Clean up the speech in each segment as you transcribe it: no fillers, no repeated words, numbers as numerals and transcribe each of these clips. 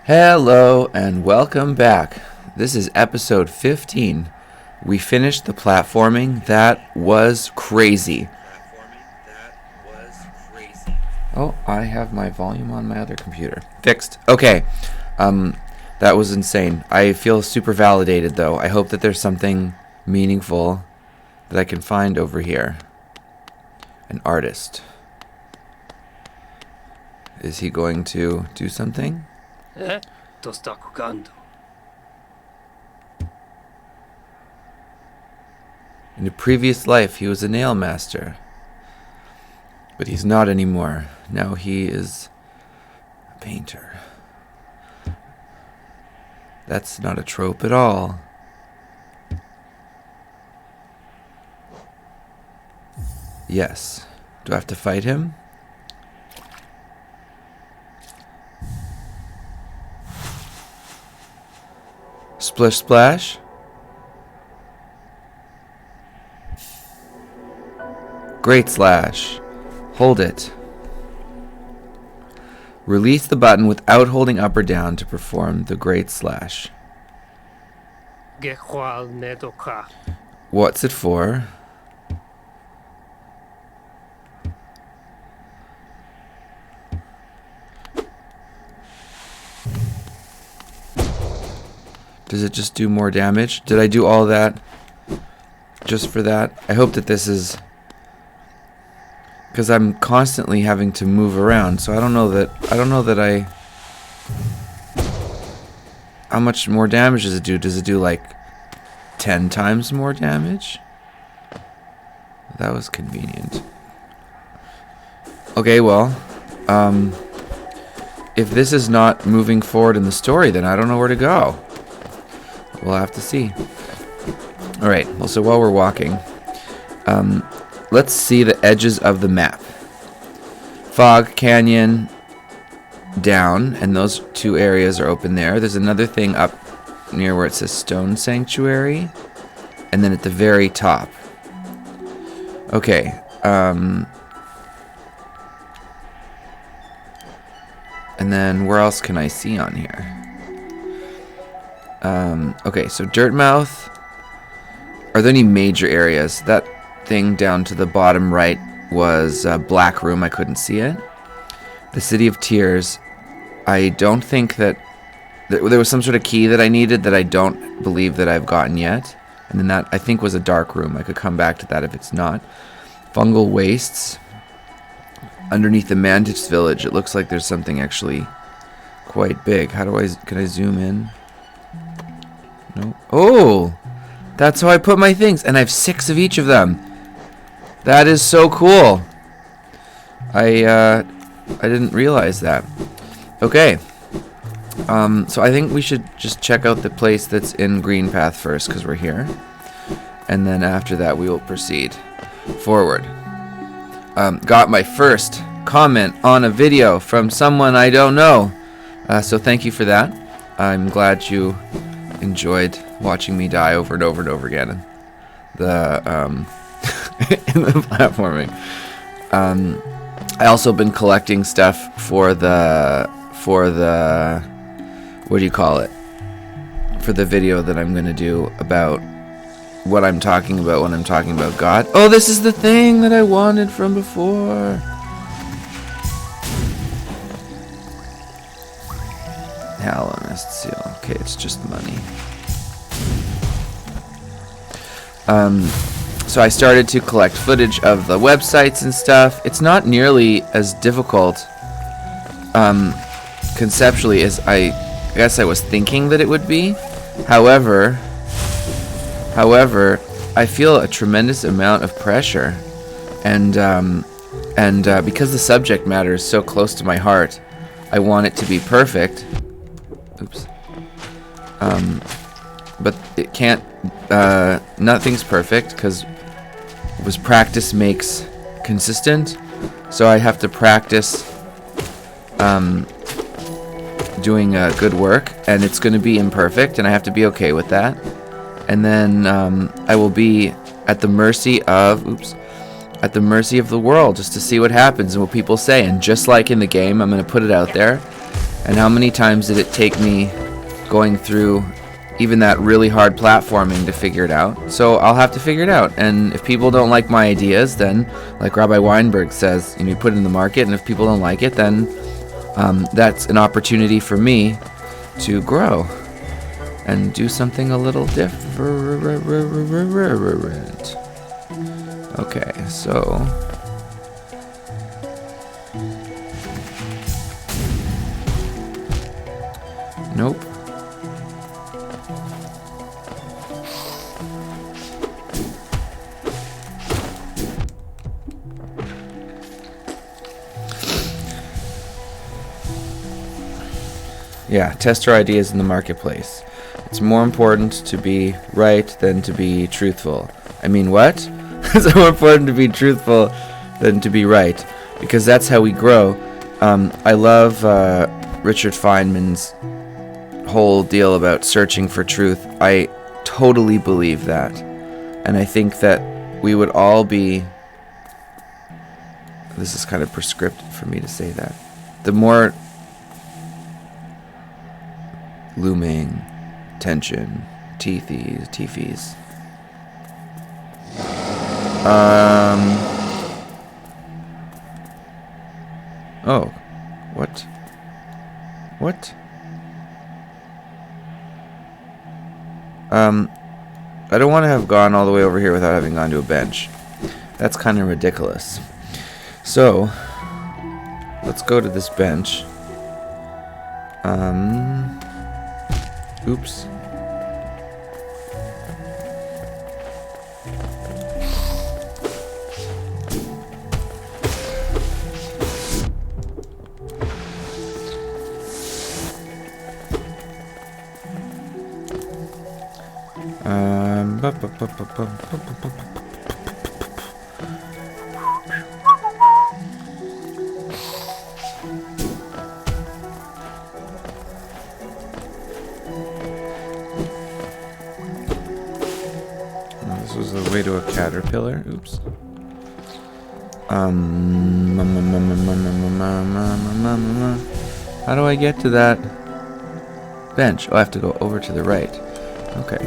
Hello and welcome back. This is episode 15. We finished the platforming. That was crazy. Oh, I have my volume on my other computer. Fixed. Okay. That was insane. I feel super validated though. I hope that there's something meaningful that I can find over here. An artist. Is he going to do something? To sta jugando. In a previous life, he was a nail master. But he's not anymore. Now he is a painter. That's not a trope at all. Yes. Do I have to fight him? Splish splash. Great slash. Hold it. Release the button without holding up or down to perform the great slash. Gehwal nedoka. What's it for? Does it just do more damage? Did I do all that just for that? I hope that this is... because I'm constantly having to move around, so I don't know that I... How much more damage does it do? Does it do like 10 times more damage? That was convenient. Okay, well, if this is not moving forward in the story, then I don't know where to go. We'll have to see. Alright, well, so while we're walking, let's see the edges of the map. Fog, canyon, down, and those two areas are open there. There's another thing up near where it says Stone Sanctuary, and then at the very top. Okay, and then where else can I see on here? Okay, so Dirtmouth. Are there any major areas? That thing down to the bottom right was Black Room. I couldn't see it. The City of Tears. I don't think that... there was some sort of key that I needed that I don't believe that I've gotten yet. And then that, I think, was a Dark Room. I could come back to that if it's not. Fungal Wastes. Underneath the Mantis Village, it looks like there's something actually quite big. Can I zoom in? No. Oh! That's how I put my things. And I have 6 of each of them. That is so cool. I didn't realize that. Okay. So I think we should just check out the place that's in Green Path first, because we're here. And then after that, we will proceed forward. Got my first comment on a video from someone I don't know. So thank you for that. I'm glad you enjoyed watching me die over and over and over again in the in the platforming. I also been collecting stuff for the what do you call it? For the video that I'm gonna do about what I'm talking about when I'm talking about God. Oh, this is the thing that I wanted from before. Hallownest seal. Okay, it's just money. So I started to collect footage of the websites and stuff. It's not nearly as difficult conceptually as I guess I was thinking that it would be. However, I feel a tremendous amount of pressure, and because the subject matter is so close to my heart, I want it to be perfect. Oops. But it can't. Nothing's perfect because practice makes consistent. So I have to practice doing good work, and it's going to be imperfect, and I have to be okay with that. And then I will be at the mercy of the world, just to see what happens and what people say. And just like in the game, I'm going to put it out there, And how many times did it take me going through even that really hard platforming to figure it out? So I'll have to figure it out. And if people don't like my ideas, then, like Rabbi Weinberg says, you put it in the market, and if people don't like it, then that's an opportunity for me to grow and do something a little different. Okay, so nope. Yeah, test your ideas in the marketplace. It's more important to be right than to be truthful. I mean, what? It's more important to be truthful than to be right, because that's how we grow. I love Richard Feynman's whole deal about searching for truth. I totally believe that. And I think that we would all be... This is kind of prescriptive for me to say that. The more looming tension, teethies. Oh, what? I don't want to have gone all the way over here without having gone to a bench. That's kind of ridiculous. So, let's go to this bench. Oops. This was the way to a caterpillar. Oops. How do I get to that bench? Oh, I have to go over to the right. Okay.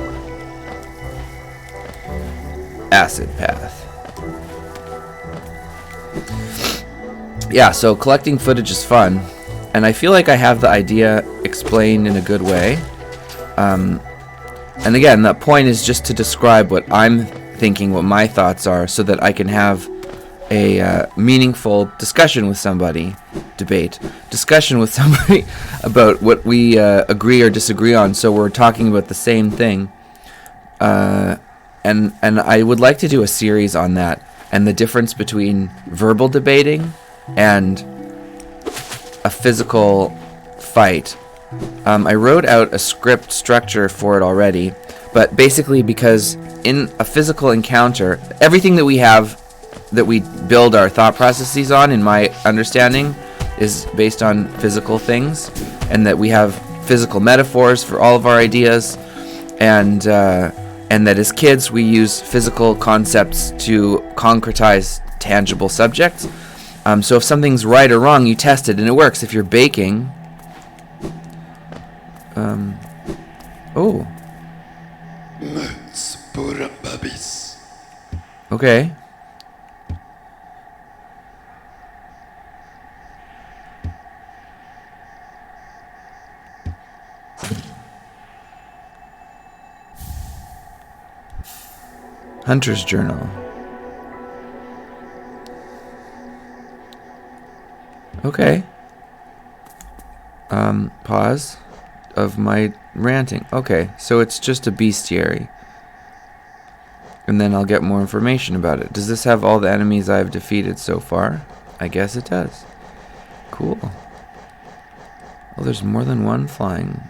Acid path. Yeah, so collecting footage is fun, and I feel like I have the idea explained in a good way. And again, the point is just to describe what I'm thinking, what my thoughts are, so that I can have a meaningful discussion with somebody, discussion with somebody about what we agree or disagree on, so we're talking about the same thing. And I would like to do a series on that, and the difference between verbal debating and a physical fight. I wrote out a script structure for it already, but basically because in a physical encounter, everything that we have, that we build our thought processes on, in my understanding, is based on physical things, and that we have physical metaphors for all of our ideas, and that as kids we use physical concepts to concretize tangible subjects. So if something's right or wrong, you test it, and it works. If you're baking... Oh. Okay. Hunter's Journal. Okay. Pause of my ranting. Okay, so it's just a bestiary. And then I'll get more information about it. Does this have all the enemies I've defeated so far? I guess it does. Cool. Oh, there's more than one flying.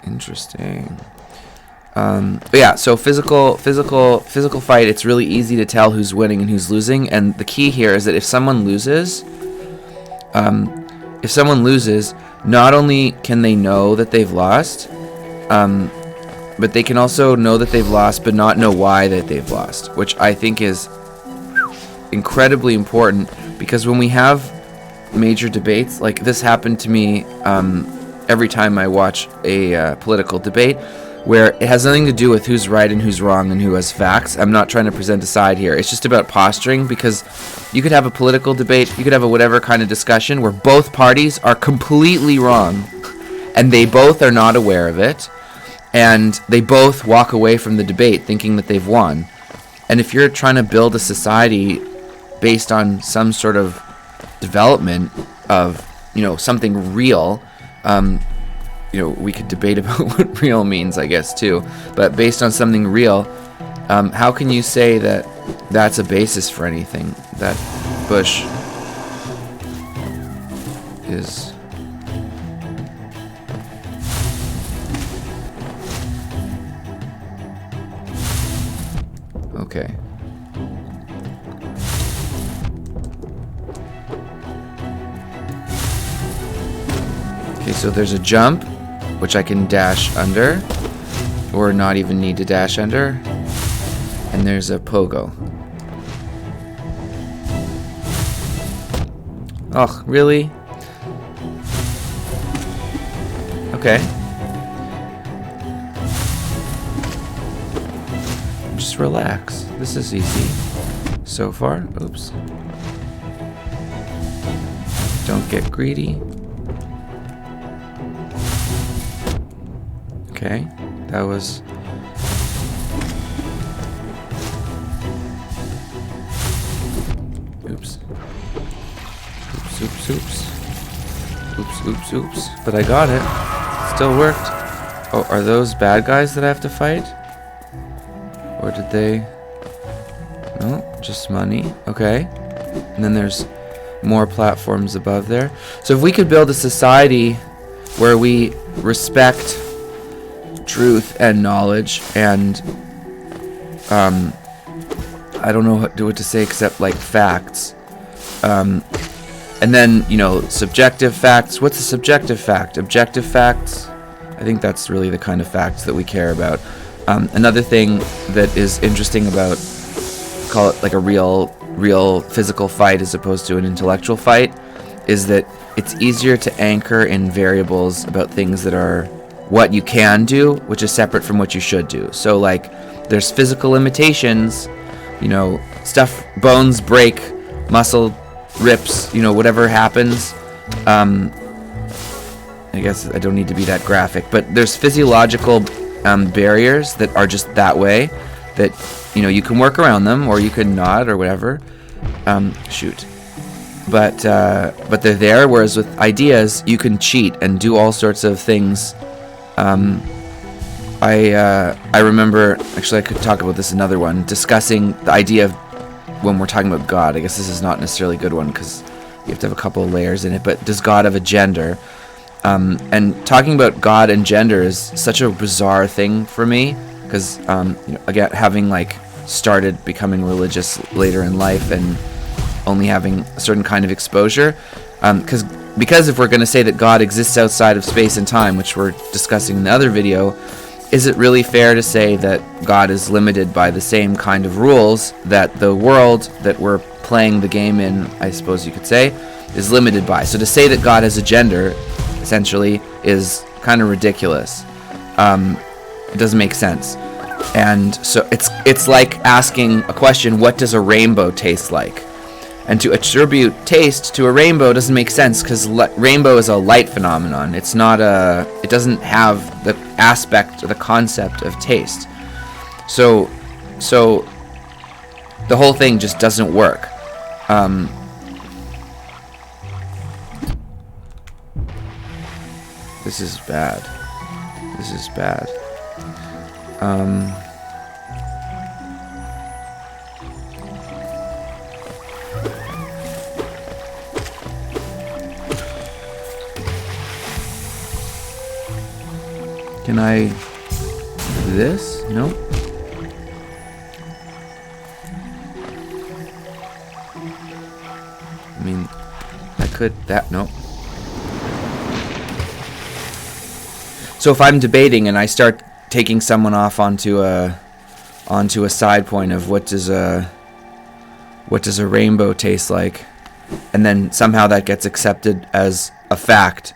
Interesting. But yeah, so physical fight, it's really easy to tell who's winning and who's losing, and the key here is that if someone loses, not only can they know that they've lost, but they can also know that they've lost but not know why that they've lost, which I think is incredibly important, because when we have major debates, like this happened to me every time I watch a political debate, where it has nothing to do with who's right and who's wrong and who has facts. I'm not trying to present a side here. It's just about posturing, because you could have a political debate, you could have a whatever kind of discussion where both parties are completely wrong and they both are not aware of it, and they both walk away from the debate thinking that they've won. And if you're trying to build a society based on some sort of development of, something real, we could debate about what real means, I guess, too. But based on something real, how can you say that that's a basis for anything? That Bush is... Okay. Okay, so there's a jump, which I can dash under, or not even need to dash under. And there's a pogo. Oh, really? Okay. Just relax. This is easy. So far. Oops. Don't get greedy. Okay, that was... Oops. Oops, oops, oops. Oops, oops, oops. But I got it. Still worked. Oh, are those bad guys that I have to fight? Or did they... No, just money. Okay. And then there's more platforms above there. So if we could build a society where we respect truth and knowledge, and I don't know what to say except like facts, and then subjective facts. What's a subjective fact? Objective facts. I think that's really the kind of facts that we care about. Another thing that is interesting about, call it like a real physical fight as opposed to an intellectual fight, is that it's easier to anchor in variables about things that are what you can do, which is separate from what you should do. So like there's physical limitations, stuff, bones break, muscle rips, whatever happens. I guess I don't need to be that graphic, but there's physiological barriers that are just that way, that you can work around them or you can not, or whatever. But they're there, whereas with ideas you can cheat and do all sorts of things. I remember, actually I could talk about this another one, discussing the idea of when we're talking about God. I guess this is not necessarily a good one because you have to have a couple of layers in it, but does God have a gender? And talking about God and gender is such a bizarre thing for me, because again, having like started becoming religious later in life and only having a certain kind of exposure, because if we're going to say that God exists outside of space and time, which we're discussing in the other video, is it really fair to say that God is limited by the same kind of rules that the world that we're playing the game in, I suppose you could say, is limited by? So to say that God has a gender, essentially, is kind of ridiculous. It doesn't make sense. And so it's like asking a question, what does a rainbow taste like? And to attribute taste to a rainbow doesn't make sense, because rainbow is a light phenomenon. It's not it doesn't have the aspect or the concept of taste. So the whole thing just doesn't work. This is bad. This is bad. Can I do this? No. I mean, I could that. No. So if I'm debating and I start taking someone off onto a side point of what does a rainbow taste like, and then somehow that gets accepted as a fact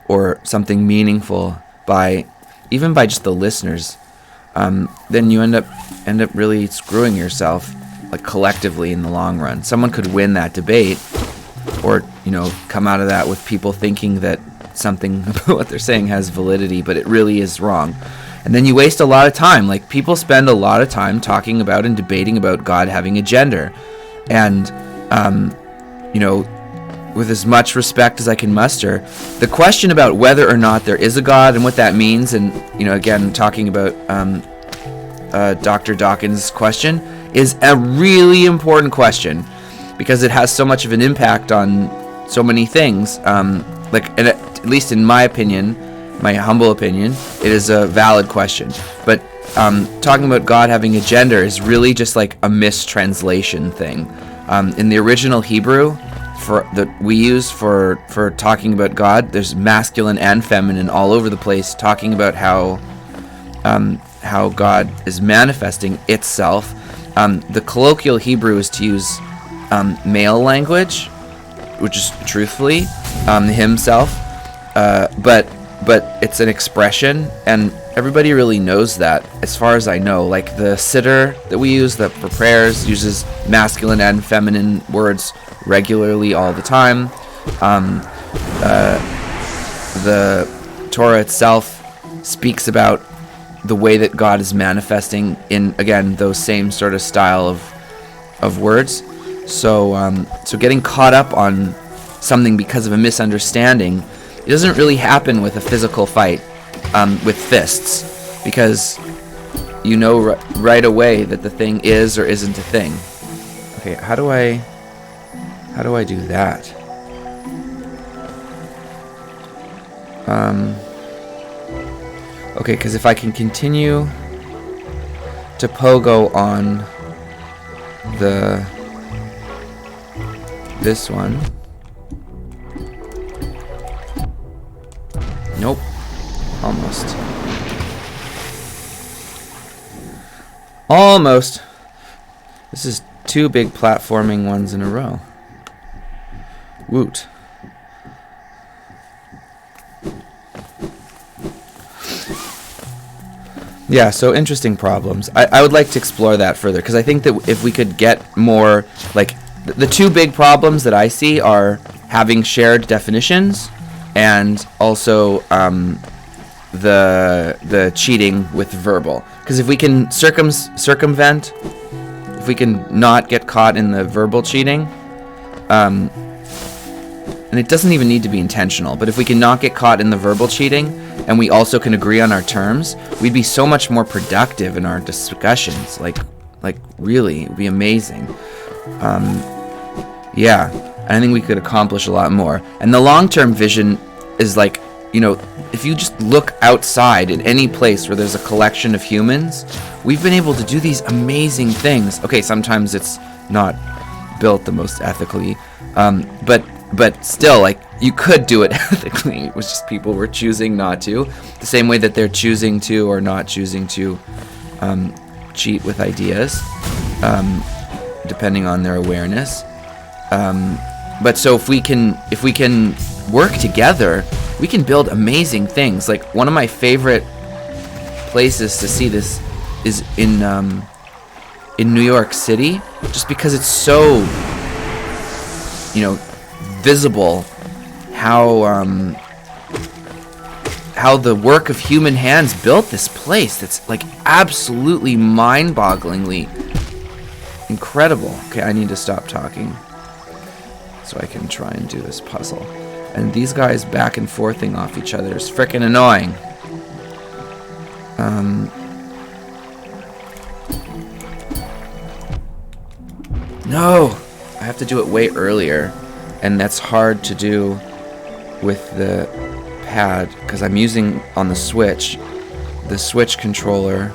or something meaningful by just the listeners, then you end up really screwing yourself, like collectively in the long run. Someone could win that debate, or come out of that with people thinking that something about what they're saying has validity, but it really is wrong. And then you waste a lot of time. Like, people spend a lot of time talking about and debating about God having a gender. And, with as much respect as I can muster, the question about whether or not there is a God and what that means, and, again, talking about Dr. Dawkins' question, is a really important question, because it has so much of an impact on so many things. And at least in my opinion, my humble opinion, it is a valid question. But talking about God having a gender is really just like a mistranslation thing. In the original Hebrew that we use for talking about God, there's masculine and feminine all over the place, talking about how God is manifesting itself. The colloquial Hebrew is to use male language, which is truthfully himself, but it's an expression, and everybody really knows that, as far as I know. Like, the siddur that we use for prayers uses masculine and feminine words regularly all the time. The Torah itself speaks about the way that God is manifesting in, again, those same sort of style of words. So getting caught up on something because of a misunderstanding, it doesn't really happen with a physical fight with fists, because right away that the thing is or isn't a thing. Okay, how do I do that? Okay, because if I can continue to pogo on this one. Nope. Almost. This is 2 big platforming ones in a row. Woot. Yeah, so interesting problems. I would like to explore that further, because I think that if we could get more, like, the 2 big problems that I see are having shared definitions, and also the cheating with verbal. Because if we can circumvent, if we can not get caught in the verbal cheating, and it doesn't even need to be intentional, but if we can not get caught in the verbal cheating, and we also can agree on our terms, we'd be so much more productive in our discussions. Like really, it'd be amazing. Yeah, I think we could accomplish a lot more. And the long-term vision is like, if you just look outside in any place where there's a collection of humans, we've been able to do these amazing things. Okay, sometimes it's not built the most ethically, but still, like, you could do it ethically. It was just people were choosing not to, the same way that they're choosing to or not choosing to cheat with ideas, depending on their awareness. But so if we can work together, we can build amazing things. Like, one of my favorite places to see this is in New York City, just because it's so visible how the work of human hands built this place that's like absolutely mind-bogglingly incredible. Okay, I need to stop talking so I can try and do this puzzle. And these guys back and forthing off each other is frickin' annoying. No! I have to do it way earlier, and that's hard to do with the pad, because I'm using on the Switch controller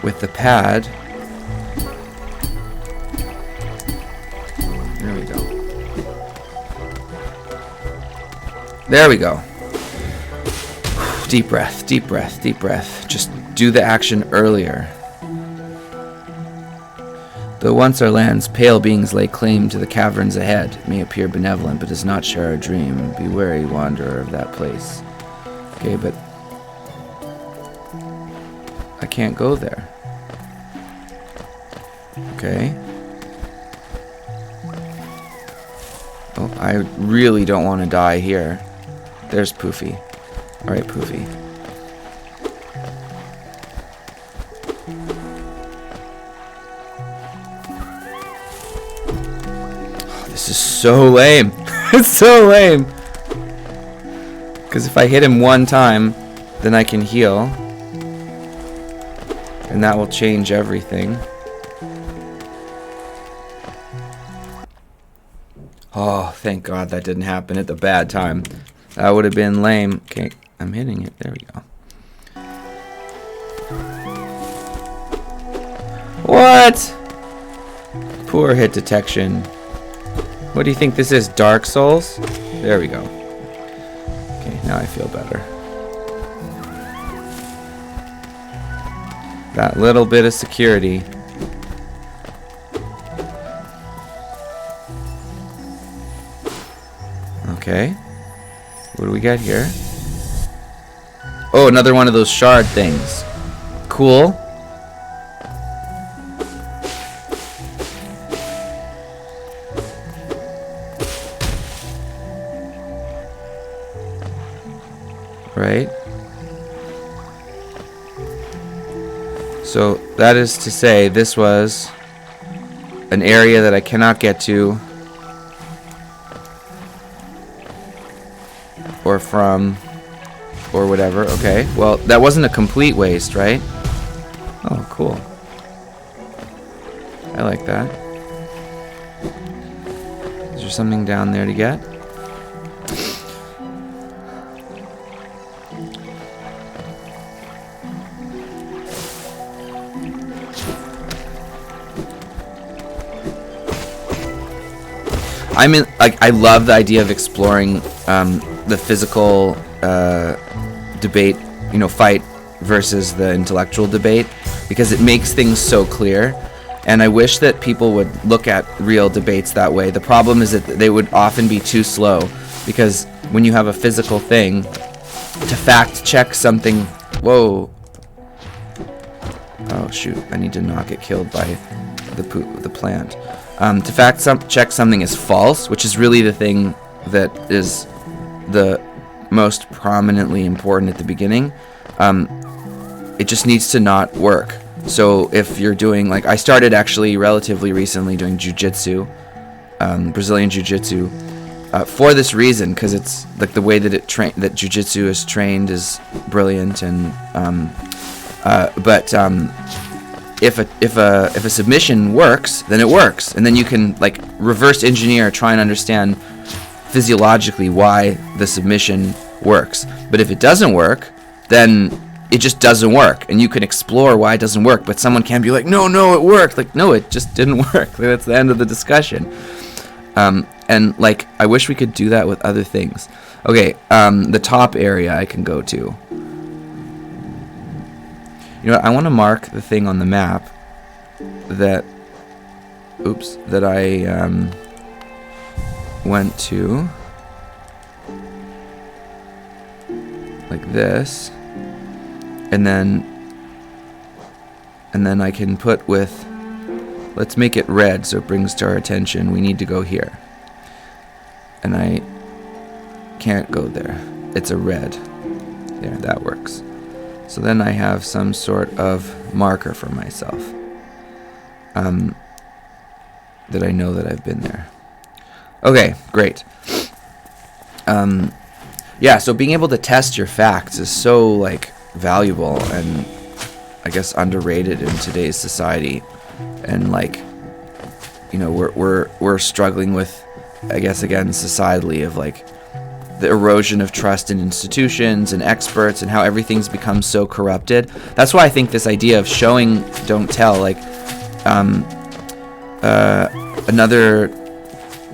with the pad. There we go. Deep breath, deep breath, deep breath. Just do the action earlier. Though once our lands, pale beings lay claim to the caverns ahead. It may appear benevolent, but does not share our dream. Be wary, wanderer of that place. Okay, but I can't go there. Okay. Oh, I really don't want to die here. There's Poofy. Alright, Poofy. Oh, this is so lame. It's so lame. Because if I hit him one time, then I can heal. And that will change everything. Oh, thank God that didn't happen at the bad time. That would have been lame. Okay, I'm hitting it. There we go. What? Poor hit detection. What do you think this is? Dark Souls? There we go. Okay, now I feel better. That little bit of security. Okay. What do we got here? Oh, another one of those shard things. Cool. Right. So that is to say, this was an area that I cannot get to. Or from, or whatever. Okay, well, that wasn't a complete waste, right? Oh, cool. I like that. Is there something down there to get? I mean, like, I love the idea of exploring the physical debate, you know, fight versus the intellectual debate, because it makes things so clear. And I wish that people would look at real debates that way. The problem is that they would often be too slow, because when you have a physical thing, to fact check something... Whoa. Oh, shoot. I need to not get killed by the plant. To fact check something is false, which is really the thing that is the most prominently important at the beginning. It just needs to not work. So if you're doing, like, I started actually relatively recently doing jiu-jitsu, Brazilian jiu-jitsu, for this reason, because it's like the way that that jiu-jitsu is trained is brilliant, and if a submission works, then it works, and then you can, like, reverse engineer, try and understand physiologically why the submission works. But if it doesn't work, then it just doesn't work, and you can explore why it doesn't work. But someone can be like, no, it worked. Like, no, it just didn't work. That's the end of the discussion. And like, I wish we could do that with other things. Okay, the top area I can go to. You know what, I want to mark the thing on the map that, that I went to, like this, and then I can put with, let's make it red so it brings to our attention, we need to go here, and I can't go there, it's a red, there, that works. So then I have some sort of marker for myself, that I know that I've been there. Okay, great. Yeah, so being able to test your facts is so, like, valuable and I guess underrated in today's society. And, like, you know, we're struggling with, I guess, again, societally, of, like, the erosion of trust in institutions and experts and how everything's become so corrupted. That's why I think this idea of showing, don't tell, like, another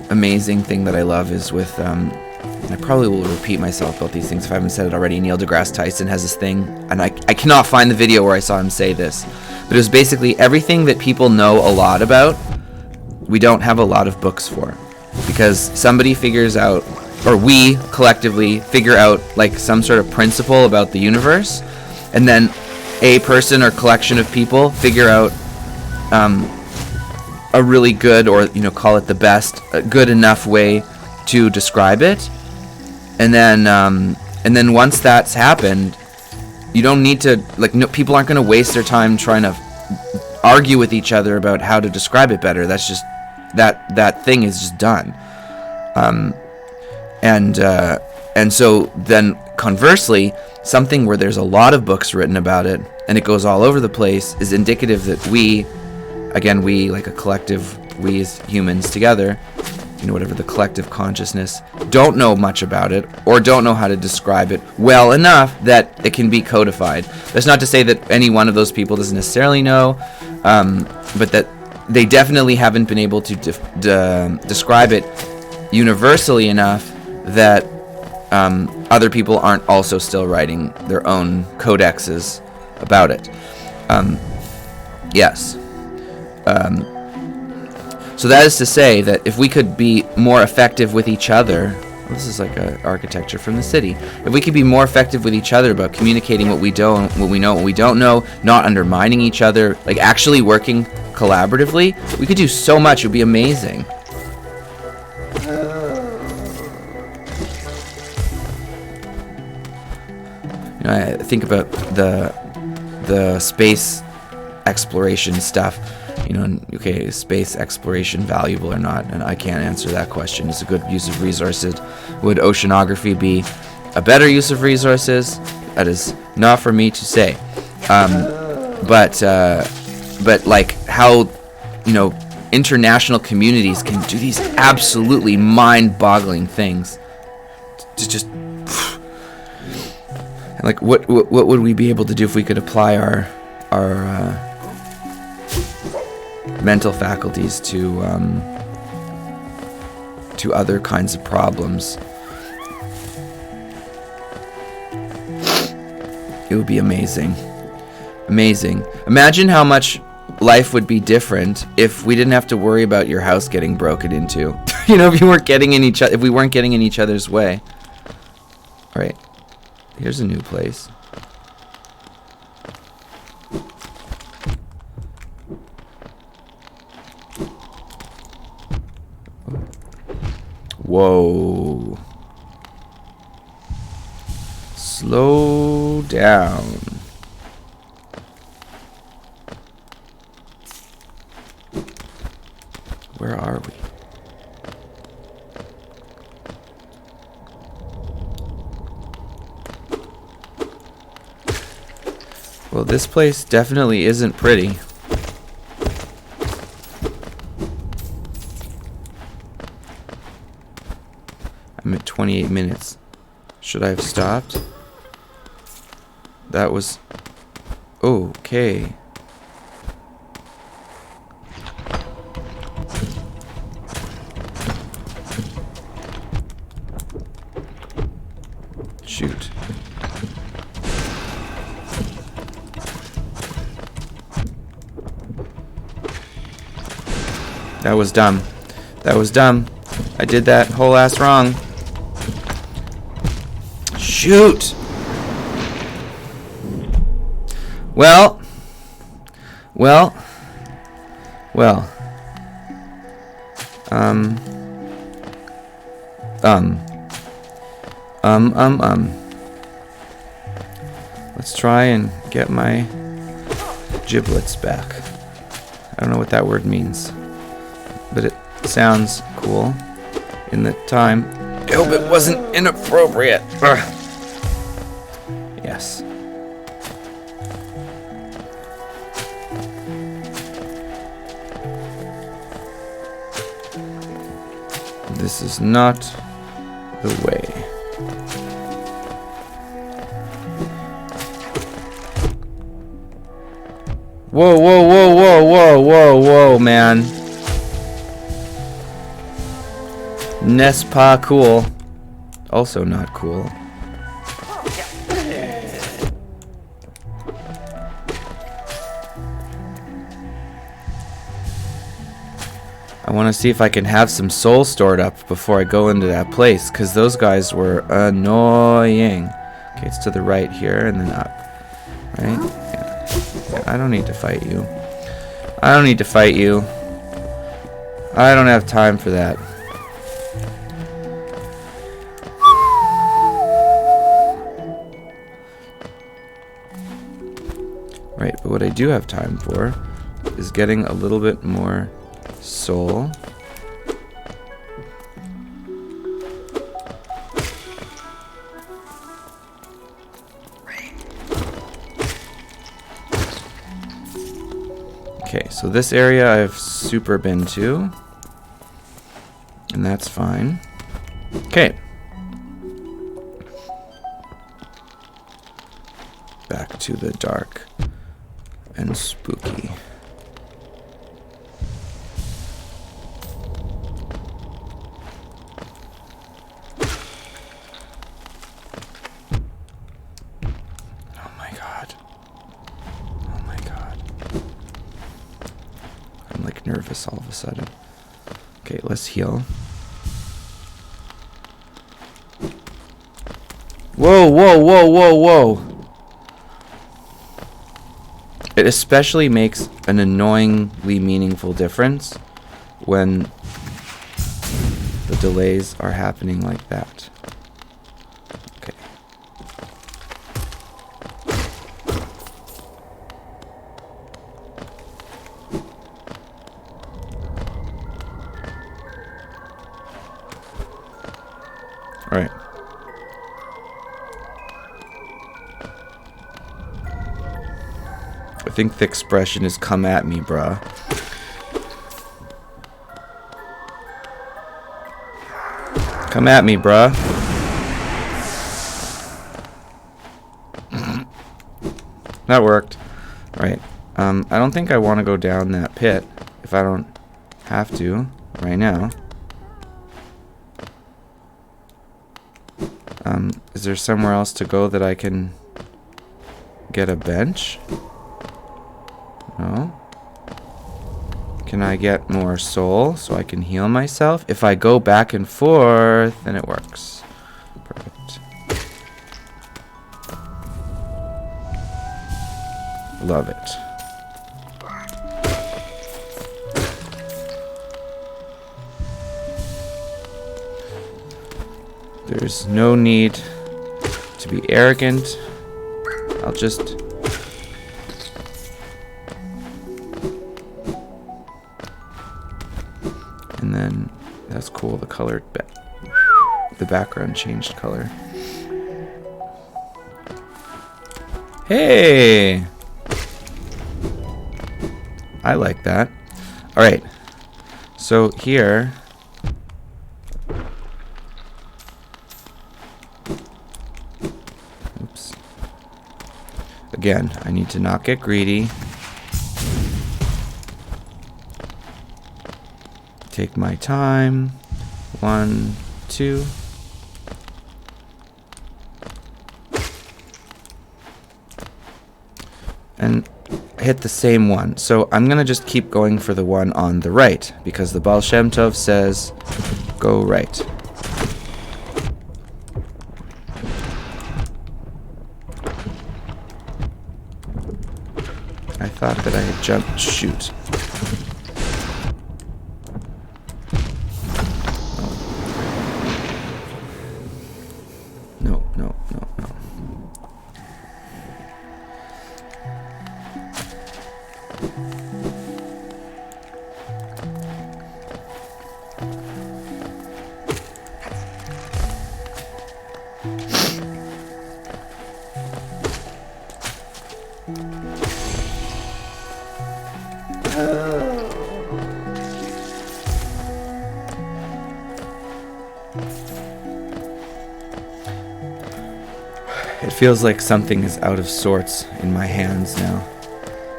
amazing thing that I love is with, I probably will repeat myself about these things if I haven't said it already, Neil deGrasse Tyson has this thing, and I cannot find the video where I saw him say this, but But it was basically everything that people know a lot about, we don't have a lot of books for. Because somebody figures out, or we collectively figure out like some sort of principle about the universe, and then a person or collection of people figure out a really good, or call it the best, a good enough way to describe it. And then once that's happened, you don't need to, people aren't going to waste their time trying to argue with each other about how to describe it better. That's just, that thing is just done. And so then conversely, something where there's a lot of books written about it and it goes all over the place is indicative that we like a collective, we as humans together, whatever the collective consciousness, don't know much about it or don't know how to describe it well enough that it can be codified. That's not to say that any one of those people doesn't necessarily know, but that they definitely haven't been able to describe it universally enough that other people aren't also still writing their own codexes about it. Yes. So that is to say that if we could be more effective with each other, this is like a architecture from the city. If we could be more effective with each other about communicating what we know, what we don't know, not undermining each other, like actually working collaboratively, we could do so much. It would be amazing. I think about the space exploration stuff. Okay, is space exploration valuable or not? And I can't answer that question. It's a good use of resources. Would oceanography be a better use of resources? That is not for me to say. But like how, international communities can do these absolutely mind-boggling things. To just, like, what would we be able to do if we could apply our mental faculties to other kinds of problems? It would be amazing. Amazing. Imagine how much life would be different if we didn't have to worry about your house getting broken into. If we weren't getting in each other's way. All right. Here's a new place. Whoa. Slow down. Where are we? Well, this place definitely isn't pretty. I'm at 28 minutes. Should I have stopped? That was okay. Shoot. That was dumb. That was dumb. I did that whole ass wrong. Shoot! Well. Let's try and get my giblets back. I don't know what that word means, but it sounds cool in the time. I hope it wasn't inappropriate. Ugh. Yes. This is not the way. Whoa, man. N'est pas cool. Also not cool. want to see if I can have some soul stored up before I go into that place, because those guys were annoying. Okay, it's to the right here and then up. Right? Yeah, I don't need to fight you. I don't need to fight you. I don't have time for that. Right, but what I do have time for is getting a little bit more soul. Okay, so this area I've super been to, and that's fine. Okay. Back to the dark and spooky. Oh my god. Oh my god. I'm like nervous all of a sudden. Okay, let's heal. Whoa, whoa, whoa, whoa, whoa. It especially makes an annoyingly meaningful difference when the delays are happening like that. Okay. All right. I think the expression is "come at me, bruh." Come at me, bruh. That worked. Alright. I don't think I want to go down that pit if I don't have to right now. Is there somewhere else to go that I can get a bench? No. Can I get more soul so I can heal myself? If I go back and forth, then it works. Perfect. Love it. There's no need to be arrogant. I'll just... And then, that's cool, the color, the background changed color. Hey! I like that. Alright, so here... Oops. Again, I need to not get greedy. Take my time. 1, 2. And hit the same one. So I'm going to just keep going for the one on the right, because the Baal Shem Tov says, go right. I thought that I had jumped. Shoot. No, no, no, no. It feels like something is out of sorts in my hands now.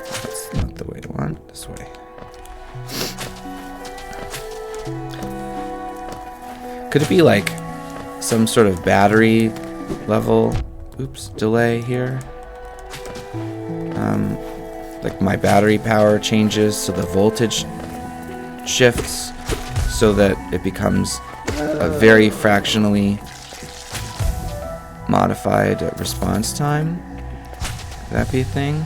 That's not the way I want. This way. Could it be like some sort of battery level, delay here? Like my battery power changes so the voltage shifts so that it becomes a very fractionally modified response time. Could that be a thing?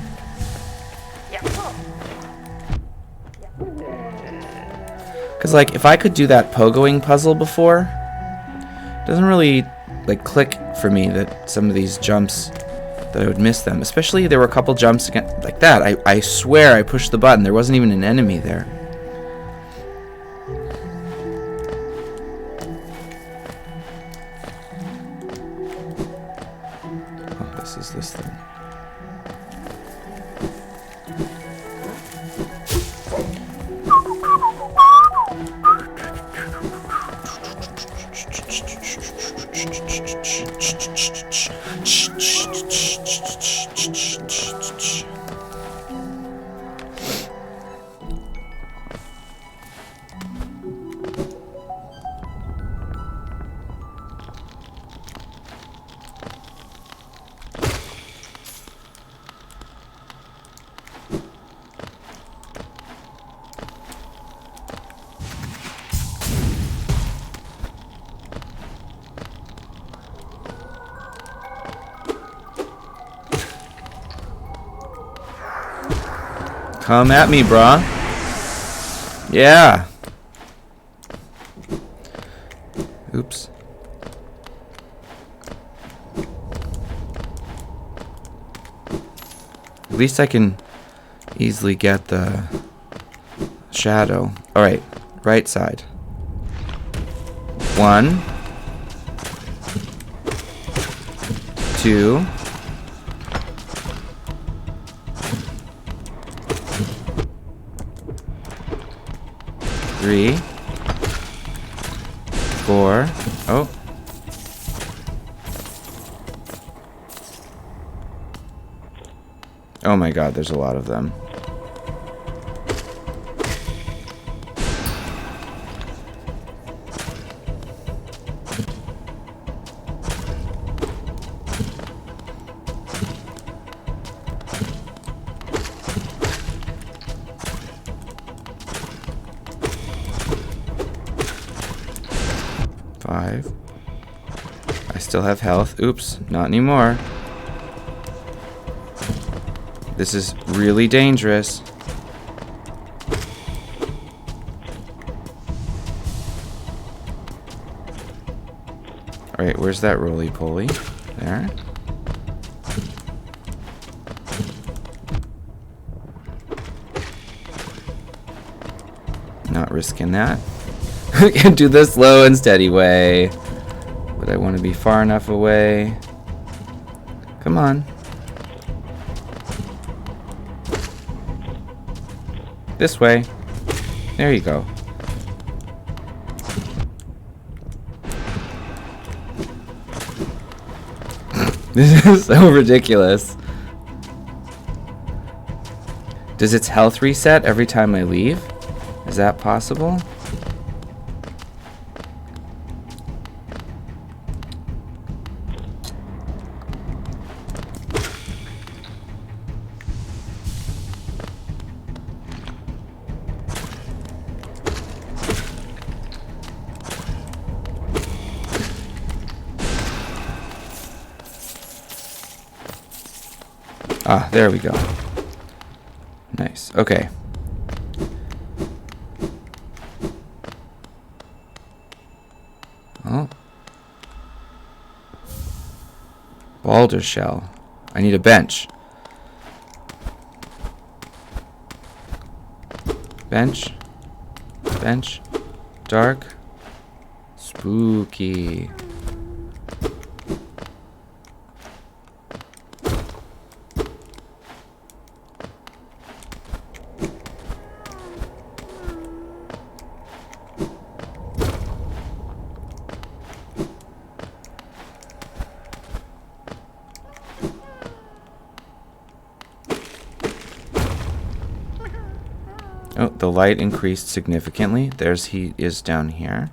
Because, like, if I could do that pogoing puzzle before, it doesn't really, like, click for me that some of these jumps, that I would miss them. Especially, there were a couple jumps again, like that. I swear I pushed the button. There wasn't even an enemy there. Oh, this is this thing. Come at me, brah. Yeah. Oops. At least I can easily get the shadow. Alright, right side. 1, 2. 3, 4. Oh. Oh my god, there's a lot of them. I still have health. Oops, not anymore. This is really dangerous. Alright, where's that roly-poly? There. Not risking that. I can do the slow and steady way. But I want to be far enough away. Come on. This way. There you go. This is so ridiculous. Does its health reset every time I leave? Is that possible? Ah, there we go. Nice. Okay. Oh. Boulder shell. I need a bench. Bench. Bench. Dark. Spooky. Oh, the light increased significantly. He is down here.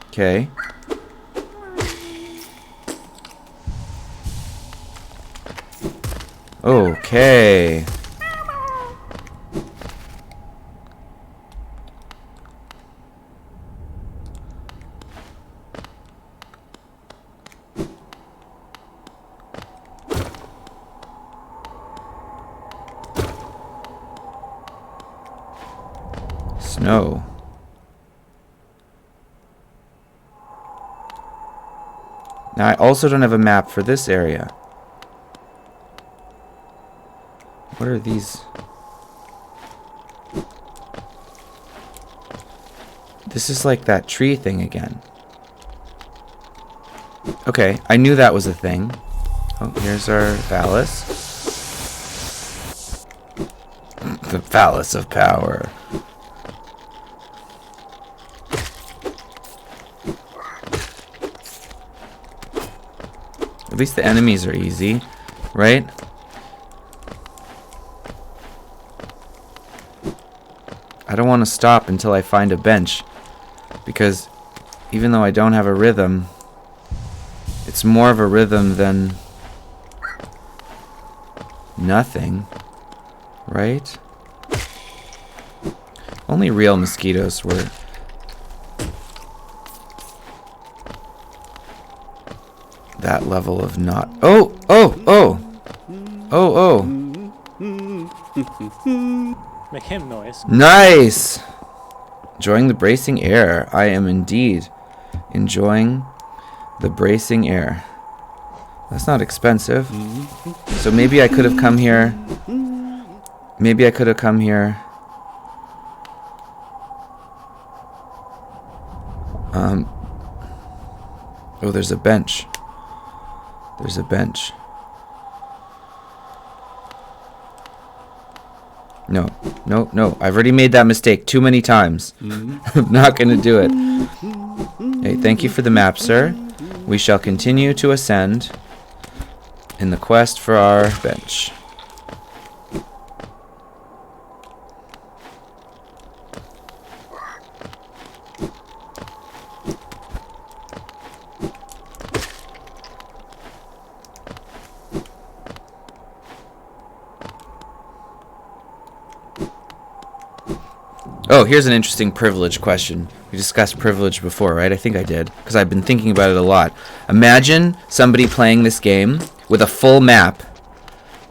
Okay. Okay. no. Now, I also don't have a map for this area. What are these? This is like that tree thing again. Okay, I knew that was a thing. Oh, here's our phallus. The phallus of power. At least the enemies are easy, right? I don't want to stop until I find a bench, because even though I don't have a rhythm, it's more of a rhythm than nothing, right? Only real mosquitoes were that level of not. Oh, oh, oh, oh, oh. Make him noise. Nice! Enjoying the bracing air. I am indeed enjoying the bracing air. That's not expensive. So maybe I could have come here. Maybe I could have come here. Oh, there's a bench. There's a bench. No, no, no. I've already made that mistake too many times. I'm not going to do it. Hey, thank you for the map, sir. We shall continue to ascend in the quest for our bench. Oh, here's an interesting privilege question. We discussed privilege before, right? I think I did, because I've been thinking about it a lot. Imagine somebody playing this game with a full map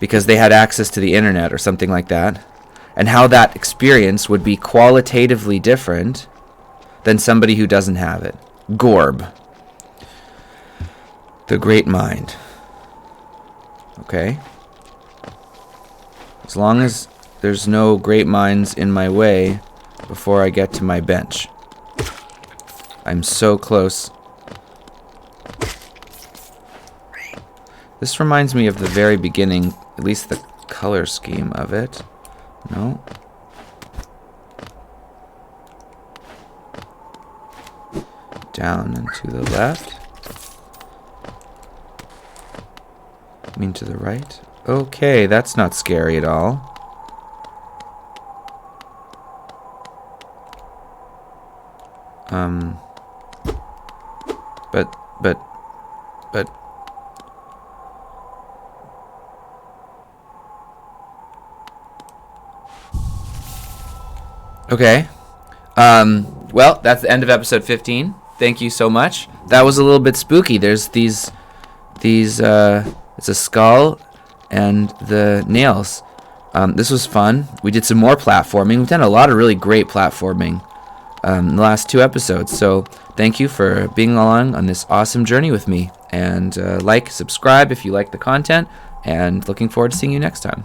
because they had access to the internet or something like that, and how that experience would be qualitatively different than somebody who doesn't have it. Gorb. The great mind. Okay? As long as there's no great minds in my way before I get to my bench. I'm so close. This reminds me of the very beginning, at least the color scheme of it. No. Down and to the left. I mean to the right. Okay, that's not scary at all. But okay. Well, that's the end of episode 15. Thank you so much. That was a little bit spooky. There's these it's a skull and the nails. This was fun. We did some more platforming. We've done a lot of really great platforming in the last 2 episodes. So thank you for being along on this awesome journey with me. And like, subscribe if you like the content. And looking forward to seeing you next time.